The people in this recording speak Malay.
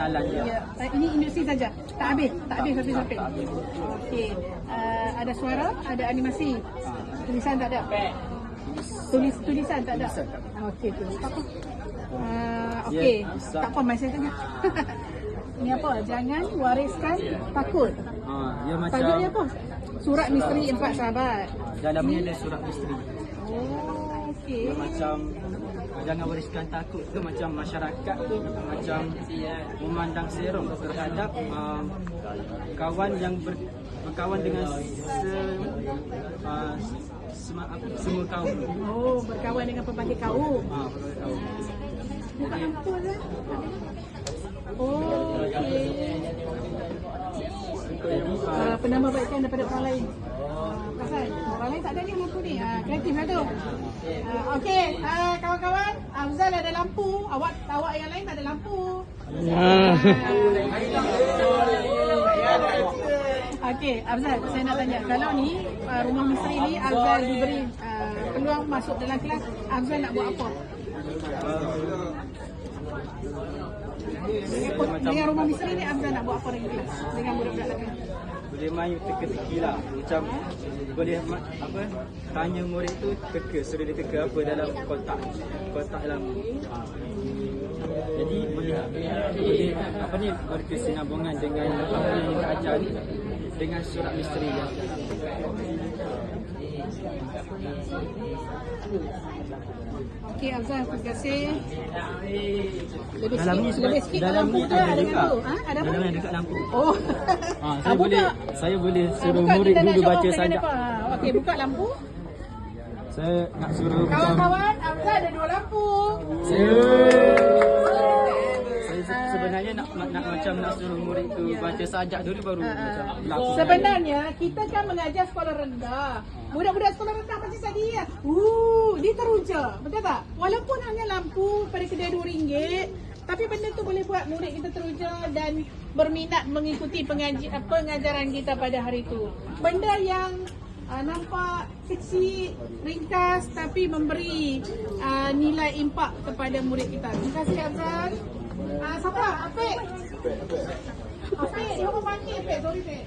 jalan je. Ya. Ini industri saja. Tak habis sampai. Okey. Ada suara, ada animasi. Tulisan tak ada. Tulisan tak ada. Okey tu. Okey. Tak apa mai saya tanya. Ini apa? Jangan wariskan takut. Dia macam Tajuknya apa? Surat misteri 4 sahabat. dalamnya ada surat misteri. Oh, okey. Dia macam jangan wariskan takut tu macam masyarakat tu macam memandang serong terhadap kawan yang berkawan dengan semua kaum. Oh, berkawan dengan pelbagai kaum. Kaum. Buka lampu lah. Oh, okey. Penambahbaikan daripada orang lain. Pasal orang lain tak ada ni lampu ni. Kreatif lah tu. Okey, kawan-kawan, Afzal ada lampu. Awak yang lain tak ada lampu. Okey, Afzal, saya nak tanya. Kalau ni rumah misteri ni Afzal diberi peluang masuk dalam kelas, Afzal nak buat apa? Dengan rumah misteri ni Afzal nak buat apa lagi kelas dengan budak-budak lagi? Boleh main teka-teki lah. Macam boleh tanya murid tu suruh dia teka apa dalam kotak dalam jadi boleh berkesinambungan dengan apa yang kita ajar ni dengan surat misteri dia. Okey Afzal, terima kasih. Lebih Dalam ni sikit dalam lampu ni tu ada lampu. Ada apa? dalam ni dekat lampu. Oh. Saya boleh suruh buka, murid kita nak dulu show baca off dengan sajak. apa. Okey, buka lampu. Saya nak suruh Kawan-kawan, Afzal ada 2 lampu. Saya sebenarnya nak macam nak suruh murid tu baca sajak dulu baru macam berlaku. Sebenarnya kita kan mengajar sekolah rendah. Budak-budak sekolah rendah pasti sedih ya. Dia teruja. Betul tak? Walaupun hanya lampu pada kedai RM2, tapi benda tu boleh buat murid kita teruja dan berminat mengikuti pengajaran kita pada hari itu. Benda yang nampak kecil, ringkas tapi memberi nilai impak kepada murid kita. Terima kasih Afzal. Siapa? Afiq. Afiq, dia pun panggil Afiq. Sorry Afiq.